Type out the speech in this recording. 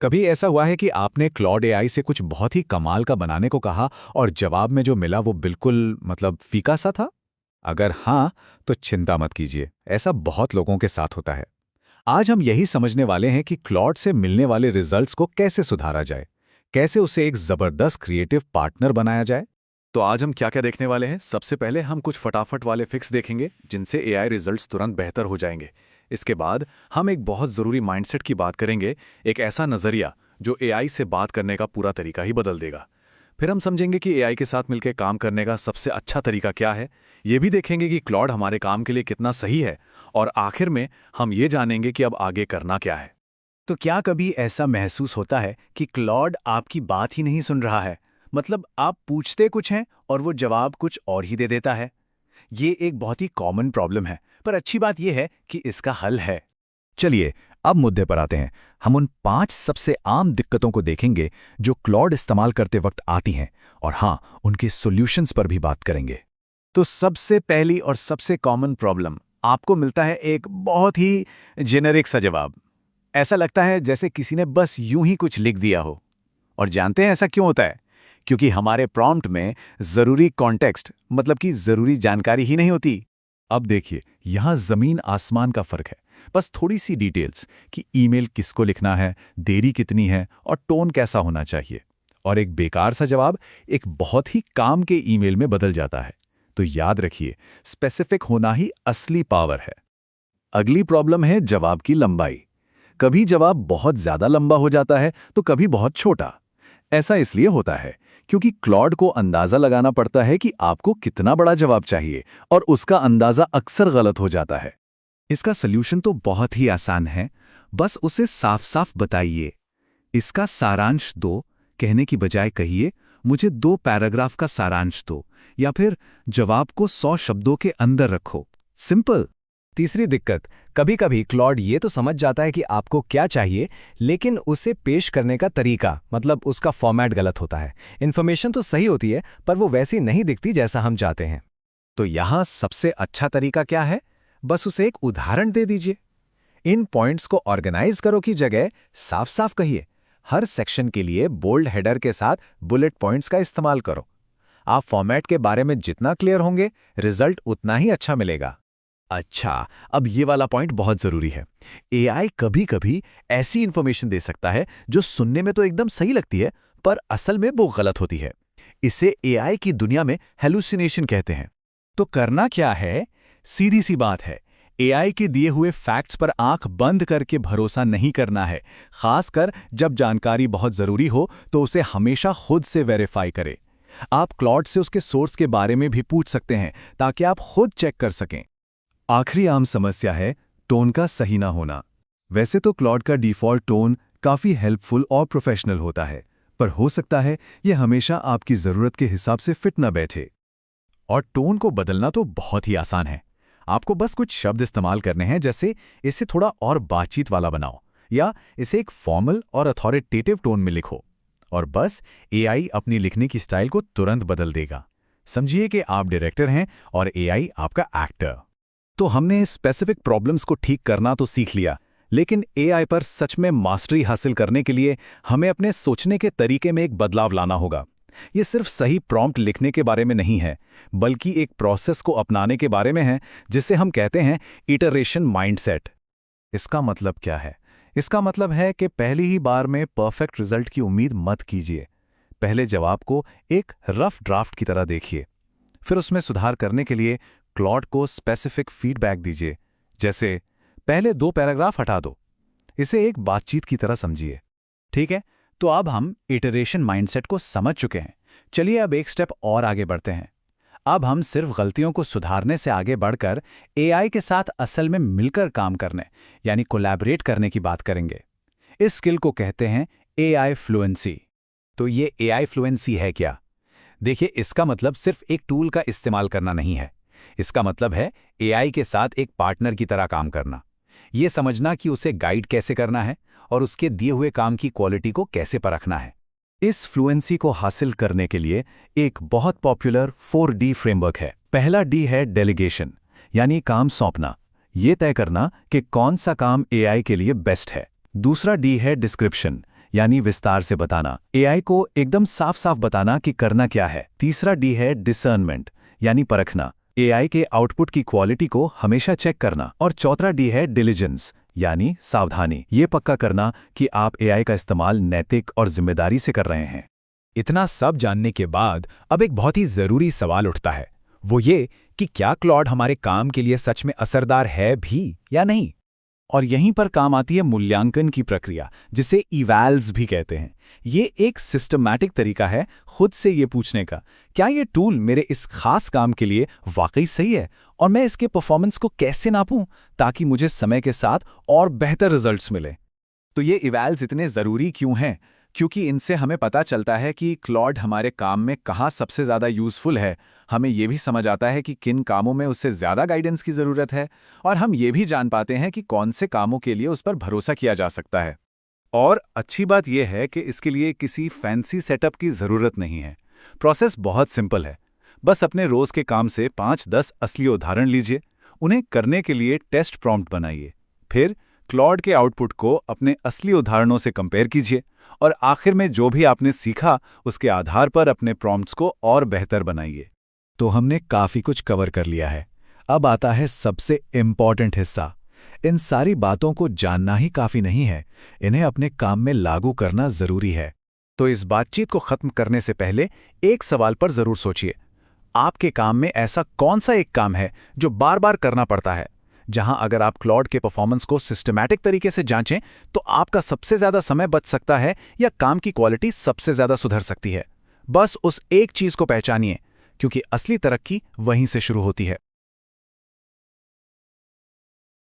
कभी ऐसा हुआ है कि आपने क्लॉड एआई से कुछ बहुत ही कमाल का बनाने को कहा और जवाब में जो मिला वो बिल्कुल फीका सा था? अगर हाँ, तो चिंता मत कीजिए, ऐसा बहुत लोगों के साथ होता है। आज हम यही समझने वाले हैं कि क्लॉड से मिलने वाले रिजल्ट्स को कैसे सुधारा जाए, कैसे उसे एक जबरदस्त क्रिएटिव पार्टनर बनाया जाए। तो आज हम क्या क्या देखने वाले हैं? सबसे पहले हम कुछ फटाफट वाले फिक्स देखेंगे जिनसे एआई रिजल्ट्स तुरंत बेहतर हो जाएंगे। इसके बाद हम एक बहुत ज़रूरी माइंडसेट की बात करेंगे, एक ऐसा नज़रिया जो एआई से बात करने का पूरा तरीका ही बदल देगा। फिर हम समझेंगे कि एआई के साथ मिलकर काम करने का सबसे अच्छा तरीका क्या है। ये भी देखेंगे कि क्लॉड हमारे काम के लिए कितना सही है। और आखिर में हम ये जानेंगे कि अब आगे करना क्या है। तो क्या कभी ऐसा महसूस होता है कि क्लॉड आपकी बात ही नहीं सुन रहा है? मतलब आप पूछते कुछ हैं और वो जवाब कुछ और ही दे देता है। ये एक बहुत ही कॉमन प्रॉब्लम है, पर अच्छी बात यह है कि इसका हल है। चलिए, अब मुद्दे पर आते हैं। हम उन 5 सबसे आम दिक्कतों को देखेंगे जो क्लॉड इस्तेमाल करते वक्त आती हैं, और हाँ, उनके सॉल्यूशंस पर भी बात करेंगे। तो सबसे पहली और सबसे कॉमन प्रॉब्लम, आपको मिलता है एक बहुत ही जेनेरिक सा जवाब। ऐसा लगता है जैसे किसी ने बस यूं ही कुछ लिख दिया हो। और जानते हैं ऐसा क्यों होता है? क्योंकि हमारे प्रॉम्प्ट में ज़रूरी कॉन्टेक्स्ट, मतलब कि ज़रूरी जानकारी ही नहीं होती। अब देखिए, यहाँ जमीन आसमान का फर्क है। बस थोड़ी सी डिटेल्स कि ईमेल किसको लिखना है, देरी कितनी है और टोन कैसा होना चाहिए, और एक बेकार सा जवाब एक बहुत ही काम के ईमेल में बदल जाता है। तो याद रखिए, स्पेसिफिक होना ही असली पावर है। अगली प्रॉब्लम है जवाब की लंबाई। कभी जवाब बहुत ज्यादा लंबा हो जाता है तो कभी बहुत छोटा। ऐसा इसलिए होता है क्योंकि क्लॉड को अंदाजा लगाना पड़ता है कि आपको कितना बड़ा जवाब चाहिए, और उसका अंदाजा अक्सर गलत हो जाता है। इसका सल्यूशन तो बहुत ही आसान है, बस उसे साफ साफ बताइए। इसका सारांश दो कहने की बजाय कहिए, मुझे 2 पैराग्राफ का सारांश दो, या फिर जवाब को 100 शब्दों के अंदर रखो। सिंपल। तीसरी दिक्कत, कभी-कभी क्लॉड ये तो समझ जाता है कि आपको क्या चाहिए, लेकिन उसे पेश करने का तरीका, मतलब उसका फॉर्मेट गलत होता है। इन्फॉर्मेशन तो सही होती है, पर वो वैसी नहीं दिखती जैसा हम चाहते हैं। तो यहाँ सबसे अच्छा तरीका क्या है? बस उसे एक उदाहरण दे दीजिए। इन पॉइंट्स को ऑर्गेनाइज करो की जगह साफ साफ कहिए। हर सेक्शन के लिए बोल्ड हेडर के साथ बुलेट पॉइंट्स का इस्तेमाल करो। आप फॉर्मेट के बारे में जितना क्लियर होंगे, रिजल्ट उतना ही अच्छा मिलेगा। अच्छा, अब ये वाला पॉइंट बहुत जरूरी है। एआई कभी-कभी ऐसी इंफॉर्मेशन दे सकता है जो सुनने में तो एकदम सही लगती है, पर असल में वो गलत होती है। इसे एआई की दुनिया में हेलुसिनेशन कहते हैं। तो करना क्या है? सीधी सी बात है, एआई के दिए हुए फैक्ट्स पर आंख बंद करके भरोसा नहीं करना है। खासकर जब जानकारी बहुत जरूरी हो तो उसे हमेशा खुद से वेरीफाई करें। आप क्लॉड से उसके सोर्स के बारे में भी पूछ सकते हैं, ताकि आप खुद चेक कर सकें। आखिरी आम समस्या है टोन का सही ना होना। वैसे तो क्लॉड का डिफ़ॉल्ट टोन काफ़ी हेल्पफुल और प्रोफेशनल होता है, पर हो सकता है यह हमेशा आपकी ज़रूरत के हिसाब से फिट ना बैठे। और टोन को बदलना तो बहुत ही आसान है। आपको बस कुछ शब्द इस्तेमाल करने हैं, जैसे इसे थोड़ा और बातचीत वाला बनाओ, या इसे एक फॉर्मल और अथॉरिटेटिव टोन में लिखो, और बस एआई अपनी लिखने की स्टाइल को तुरंत बदल देगा। समझिए कि आप डायरेक्टर हैं और एआई आपका एक्टर। तो हमने स्पेसिफिक प्रॉब्लम्स को ठीक करना तो सीख लिया, लेकिन एआई पर सच में मास्टरी हासिल करने के लिए हमें अपने सोचने के तरीके में एक बदलाव लाना होगा। ये सिर्फ सही प्रॉम्प्ट लिखने के बारे में नहीं है, बल्कि एक प्रोसेस को अपनाने के बारे में है, जिसे हम कहते हैं इटरेशन माइंडसेट। इसका मतलब क्या है? इसका मतलब है कि पहली ही बार में परफेक्ट रिजल्ट की उम्मीद मत कीजिए। पहले जवाब को एक रफ ड्राफ्ट की तरह देखिए, फिर उसमें सुधार करने के लिए क्लॉड को स्पेसिफिक फीडबैक दीजिए। जैसे, पहले 2 पैराग्राफ हटा दो, इसे एक बातचीत की तरह समझिए। ठीक है, तो अब हम इटरेशन माइंडसेट को समझ चुके हैं। चलिए अब एक स्टेप और आगे बढ़ते हैं। अब हम सिर्फ गलतियों को सुधारने से आगे बढ़कर एआई के साथ असल में मिलकर काम करने, यानी कोलैबोरेट करने की बात करेंगे। इस स्किल को कहते हैं एआई फ्लुएंसी। तो ये एआई फ्लुएंसी है क्या? देखिए, इसका मतलब सिर्फ एक टूल का इस्तेमाल करना नहीं है। इसका मतलब है एआई के साथ एक पार्टनर की तरह काम करना। ये समझना कि उसे गाइड कैसे करना है और उसके दिए हुए काम की क्वालिटी को कैसे परखना है। इस फ्लुएंसी को हासिल करने के लिए एक बहुत पॉपुलर 4D फ्रेमवर्क है। पहला डी है डेलीगेशन, यानी काम सौंपना, ये तय करना कि कौन सा काम एआई के लिए बेस्ट है। दूसरा डी है डिस्क्रिप्शन, यानी विस्तार से बताना, एआई को एकदम साफ साफ बताना कि करना क्या है। तीसरा डी है डिसर्नमेंट, यानी परखना, एआई के आउटपुट की क्वालिटी को हमेशा चेक करना। और चौथा डी है डिलिजेंस, यानी सावधानी, ये पक्का करना कि आप एआई का इस्तेमाल नैतिक और जिम्मेदारी से कर रहे हैं। इतना सब जानने के बाद अब एक बहुत ही जरूरी सवाल उठता है, वो ये कि क्या क्लॉड हमारे काम के लिए सच में असरदार है भी या नहीं। और यहीं पर काम आती है मूल्यांकन की प्रक्रिया, जिसे इवैल्स भी कहते हैं। ये एक सिस्टमैटिक तरीका है खुद से ये पूछने का, क्या ये टूल मेरे इस खास काम के लिए वाकई सही है, और मैं इसके परफॉर्मेंस को कैसे नापूं ताकि मुझे समय के साथ और बेहतर रिजल्ट्स मिले। तो ये इवैल्स इतने ज़रूरी क्यों हैं? क्योंकि इनसे हमें पता चलता है कि क्लॉड हमारे काम में कहाँ सबसे ज़्यादा यूज़फुल है। हमें ये भी समझ आता है कि किन कामों में उससे ज़्यादा गाइडेंस की ज़रूरत है, और हम ये भी जान पाते हैं कि कौन से कामों के लिए उस पर भरोसा किया जा सकता है। और अच्छी बात यह है कि इसके लिए किसी फैंसी सेटअप की ज़रूरत नहीं है। प्रोसेस बहुत सिंपल है। बस अपने रोज़ के काम से 5-10 असली उदाहरण लीजिए, उन्हें करने के लिए टेस्ट प्रॉम्प्ट बनाइए, फिर क्लॉड के आउटपुट को अपने असली उदाहरणों से कंपेयर कीजिए, और आखिर में जो भी आपने सीखा उसके आधार पर अपने प्रॉम्प्ट्स को और बेहतर बनाइए। तो हमने काफ़ी कुछ कवर कर लिया है। अब आता है सबसे इम्पॉर्टेंट हिस्सा। इन सारी बातों को जानना ही काफ़ी नहीं है, इन्हें अपने काम में लागू करना ज़रूरी है। तो इस बातचीत को ख़त्म करने से पहले एक सवाल पर ज़रूर सोचिए। आपके काम में ऐसा कौन सा एक काम है जो बार बार करना पड़ता है, जहां अगर आप क्लॉड के परफॉर्मेंस को सिस्टमैटिक तरीके से जांचें तो आपका सबसे ज़्यादा समय बच सकता है या काम की क्वालिटी सबसे ज़्यादा सुधर सकती है। बस उस एक चीज़ को पहचानिए, क्योंकि असली तरक्की वहीं से शुरू होती है।